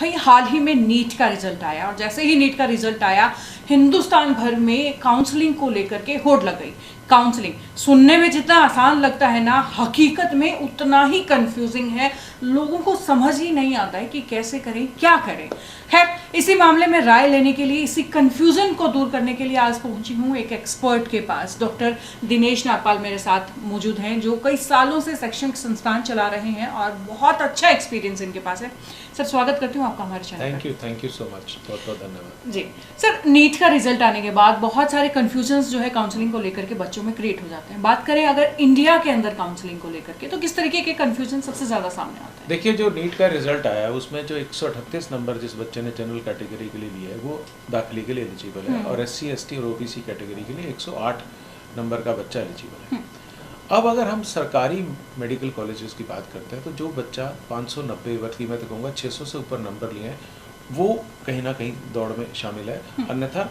भाई हाल ही में नीट का रिजल्ट आया और जैसे ही नीट का रिजल्ट आया हिंदुस्तान भर में काउंसलिंग को लेकर के होड़ लग गई। काउंसलिंग सुनने में जितना आसान लगता है ना, हकीकत में उतना ही कंफ्यूजिंग है। लोगों को समझ ही नहीं आता है कि कैसे करें, क्या करें। खैर, इसी मामले में राय लेने के लिए, इसी कंफ्यूजन को दूर करने के लिए आज पहुंची हूँ एक एक्सपर्ट के पास। डॉक्टर दिनेश नागपाल मेरे साथ मौजूद हैं, जो कई सालों से शैक्षणिक संस्थान चला रहे हैं और बहुत अच्छा एक्सपीरियंस इनके पास है। सर, स्वागत करती हूँ आपका हमारे channel. Thank you so much, बहुत बहुत धन्यवाद जी सर, नीट का रिजल्ट आने के बाद बहुत सारे कंफ्यूजन्स जो है काउंसलिंग को लेकर के बच्चों में क्रिएट हो जाते हैं। बात करें अगर इंडिया के अंदर काउंसलिंग को लेकर के, तो किस तरीके के कंफ्यूजन सबसे ज्यादा सामने आता है? देखिए, जो नीट का रिजल्ट आया उसमें जो 138 नंबर जिस बच्चे ने जनरल कैटेगरी के लिए लिए है वो दाखिले के लिए एलिजिबल है, और SC ST और OBC कैटेगरी के लिए 108 नंबर का बच्चा एलिजिबल है। अब अगर हम सरकारी मेडिकल कॉलेजेस की बात करते हैं तो जो बच्चा 590 बल्कि मैं तो कहूँगा 600 से ऊपर नंबर लिए हैं वो कहीं ना कहीं दौड़ में शामिल है, अन्यथा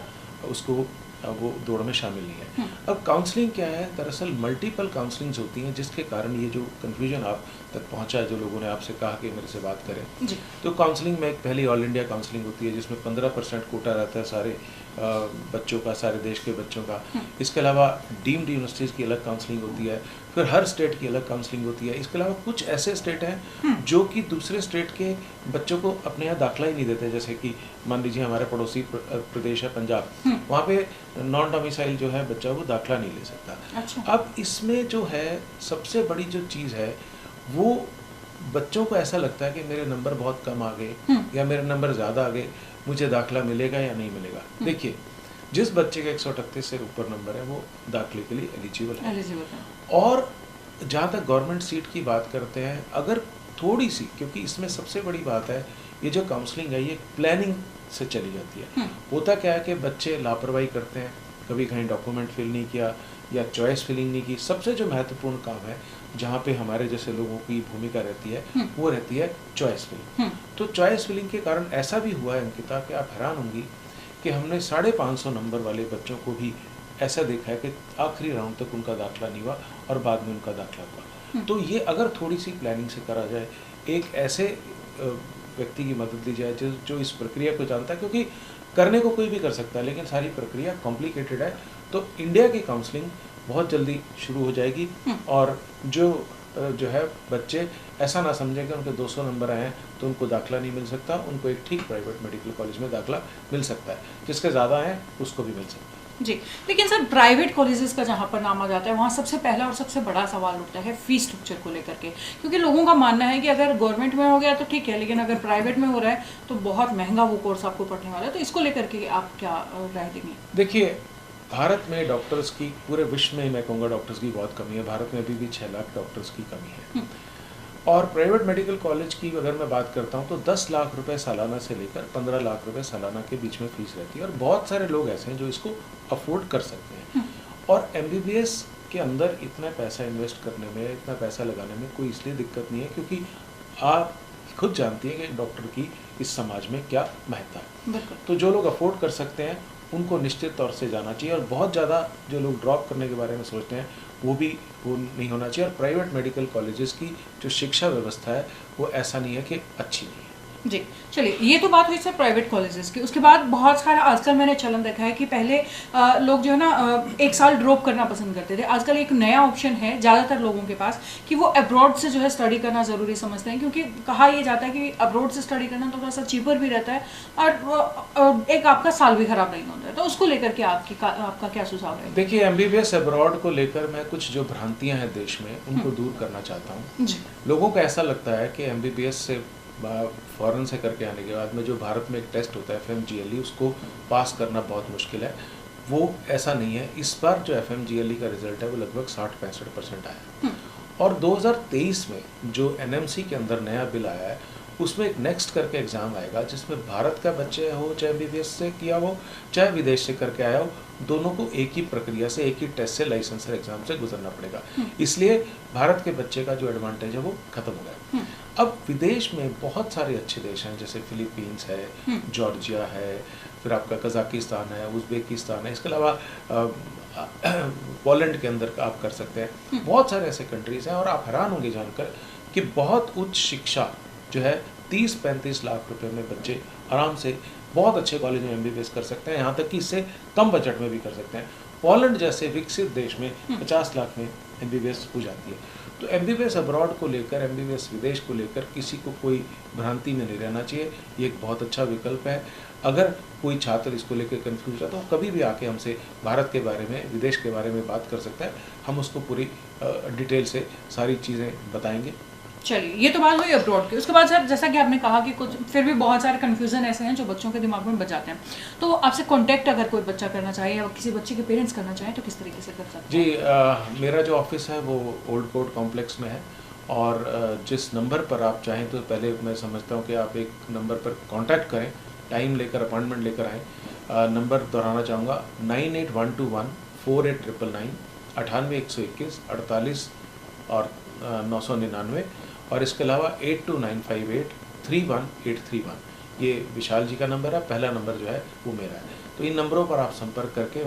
उसको वो दौड़ में शामिल नहीं है। अब काउंसलिंग क्या है? दरअसल मल्टीपल काउंसलिंग्स होती हैं जिसके कारण ये जो कन्फ्यूजन आप तक पहुंचा है, जो लोगों ने आपसे कहा कि मेरे से बात करें जी। तो काउंसलिंग में एक पहली ऑल इंडिया काउंसलिंग होती है जिसमें 15% कोटा रहता है सारे बच्चों का, सारे देश के बच्चों का। इसके अलावा डीम्ड यूनिवर्सिटीज़ की अलग काउंसलिंग होती है, फिर हर स्टेट की अलग काउंसलिंग होती है। इसके अलावा कुछ ऐसे स्टेट हैं जो कि दूसरे स्टेट के बच्चों को अपने यहाँ दाखिला ही नहीं देते, जैसे कि मान लीजिए हमारे पड़ोसी प्रदेश है पंजाब, वहाँ पे नॉन डोमिसाइल जो है बच्चा वो दाखिला नहीं ले सकता। अच्छा। अब इसमें जो है सबसे बड़ी जो चीज़ है वो बच्चों को ऐसा लगता है कि मेरे नंबर बहुत कम आ गए या मेरे नंबर ज़्यादा आ गए, मुझे दाखिला मिलेगा या नहीं मिलेगा। देखिए, जिस बच्चे के 138 से ऊपर नंबर है वो दाखिले के लिए एलिजिबल है। और जहाँ तक गवर्नमेंट सीट की बात करते हैं, अगर थोड़ी सी, क्योंकि इसमें सबसे बड़ी बात है ये जो काउंसलिंग है ये प्लानिंग से चली जाती है। होता क्या है कि बच्चे लापरवाही करते हैं, कभी कहीं डॉक्यूमेंट फिल नहीं किया या चॉइस फिलिंग नहीं की। सबसे जो महत्वपूर्ण काम है जहाँ पे हमारे जैसे लोगों की भूमिका रहती है वो रहती है चॉइस फिलिंग। तो चॉइस फिलिंग के कारण ऐसा भी हुआ है अंकिता कि आप हैरान होंगी कि हमने 550 नंबर वाले बच्चों को भी ऐसा देखा है कि आखिरी राउंड तक उनका दाखिला नहीं हुआ और बाद में उनका दाखिला हुआ। तो ये अगर थोड़ी सी प्लानिंग से करा जाए, एक ऐसे व्यक्ति की मदद ली जाए जो इस प्रक्रिया को जानता है, क्योंकि करने को कोई भी कर सकता है लेकिन सारी प्रक्रिया कॉम्प्लिकेटेड है, तो इंडिया की काउंसलिंग बहुत जल्दी शुरू हो जाएगी। और जो है बच्चे ऐसा ना समझें कि उनके 200 नंबर आए हैं तो उनको दाखिला नहीं मिल सकता, उनको एक ठीक प्राइवेट मेडिकल कॉलेज में दाखिला मिल सकता है, जिसके ज़्यादा आए उसको भी मिल सकता है जी। लेकिन सर, प्राइवेट कॉलेजेस का जहाँ पर नाम आ जाता है वहाँ सबसे पहला और सबसे बड़ा सवाल उठता है फीस स्ट्रक्चर को लेकर के, क्योंकि लोगों का मानना है कि अगर गवर्नमेंट में हो गया तो ठीक है, लेकिन अगर प्राइवेट में हो रहा है तो बहुत महंगा वो कोर्स आपको पढ़ने वाला है। तो इसको लेकर के आप क्या राय देंगे? देखिए, भारत में डॉक्टर्स की, पूरे विश्व में मैं कहूँगा डॉक्टर्स की बहुत कमी है। भारत में अभी भी 6 लाख डॉक्टर्स की कमी है। और प्राइवेट मेडिकल कॉलेज की अगर मैं बात करता हूँ तो 10 लाख रुपए सालाना से लेकर 15 लाख रुपए सालाना के बीच में फीस रहती है, और बहुत सारे लोग ऐसे हैं जो इसको अफोर्ड कर सकते हैं। और MBBS के अंदर इतना पैसा इन्वेस्ट करने में, इतना पैसा लगाने में कोई इसलिए दिक्कत नहीं है क्योंकि आप खुद जानती हैं कि डॉक्टर की इस समाज में क्या महत्ता है। तो जो लोग अफोर्ड कर सकते हैं उनको निश्चित तौर से जाना चाहिए, और बहुत ज़्यादा जो लोग ड्रॉप करने के बारे में सोचते हैं वो नहीं होना चाहिए। और प्राइवेट मेडिकल कॉलेजेस की जो शिक्षा व्यवस्था है वो ऐसा नहीं है कि अच्छी नहीं है जी। चलिए, ये तो बात हुई सर प्राइवेट कॉलेजेस की। उसके बाद बहुत सारा आजकल मैंने चलन देखा है कि पहले लोग जो है ना 1 साल ड्रॉप करना पसंद करते थे। आजकल एक नया ऑप्शन है ज़्यादातर लोगों के पास कि वो अब्रॉड से जो है स्टडी करना ज़रूरी समझते हैं, क्योंकि कहा यह जाता है कि अब्रॉड से स्टडी करना थोड़ा सा चीपर भी रहता है और एक आपका साल भी खराब नहीं होता है। तो उसको लेकर के आपका क्या सुझाव है? देखिए, MBBS अब्रॉड को लेकर मैं कुछ जो भ्रांतियाँ हैं देश में उनको दूर करना चाहता हूँ। लोगों को ऐसा लगता है कि MBBS से फॉरेन से करके आने के बाद में जो भारत में एक टेस्ट होता है FMGLE, उसको पास करना बहुत मुश्किल है। वो ऐसा नहीं है। इस बार जो FMGLE का रिजल्ट है वो लगभग 60-65% आया है। और 2023 में जो NMC के अंदर नया बिल आया है उसमें एक नेक्स्ट करके एग्ज़ाम आएगा जिसमें भारत का बच्चे हो, चाहे MBBS से किया हो, चाहे विदेश से करके आया हो, दोनों को एक ही प्रक्रिया से, एक ही टेस्ट से, लाइसेंसर एग्जाम से गुजरना पड़ेगा। इसलिए भारत के बच्चे का जो एडवांटेज है वो खत्म हो गया। अब विदेश में बहुत सारे अच्छे देश हैं, जैसे फिलीपींस है, जॉर्जिया है, फिर आपका कजाकिस्तान है, उज़्बेकिस्तान है, इसके अलावा पोलैंड के अंदर आप कर सकते हैं। बहुत सारे ऐसे कंट्रीज़ हैं और आप हैरान होंगे जानकर कि बहुत उच्च शिक्षा जो है 30-35 लाख रुपए में बच्चे आराम से बहुत अच्छे कॉलेज में एमबीबीएस कर सकते हैं, यहाँ तक कि इससे कम बजट में भी कर सकते हैं। पोलैंड जैसे विकसित देश में 50 लाख में एमबीबीएस हो जाती है। तो एमबीबीएस अब्रॉड को लेकर, एमबीबीएस विदेश को लेकर किसी को कोई भ्रांति में नहीं रहना चाहिए। ये एक बहुत अच्छा विकल्प है। अगर कोई छात्र इसको लेकर कंफ्यूज है तो कभी भी आके हमसे भारत के बारे में, विदेश के बारे में बात कर सकता है। हम उसको पूरी डिटेल से सारी चीज़ें बताएंगे। चलिए, ये तो बात हुई अब्रॉड की। उसके बाद सर, जैसा कि आपने कहा कि कुछ फिर भी बहुत सारे कन्फ्यूज़न ऐसे हैं जो बच्चों के दिमाग में बचाते हैं, तो आपसे कांटेक्ट अगर कोई बच्चा करना चाहे या किसी बच्चे के पेरेंट्स करना चाहें तो किस तरीके से कर सकते हैं? जी, मेरा जो ऑफिस है वो ओल्ड कोर्ट कॉम्प्लेक्स में है, और जिस नंबर पर आप चाहें, तो पहले मैं समझता हूँ कि आप एक नंबर पर कांटेक्ट करें, टाइम लेकर, अपॉइंटमेंट लेकर आएँ। नंबर दोहराना चाहूँगा 98-121-4899, 98-121 48 और 999, और इसके अलावा 8295831831, ये विशाल जी का नंबर है। पहला नंबर जो है वो मेरा है। तो इन नंबरों पर आप संपर्क करके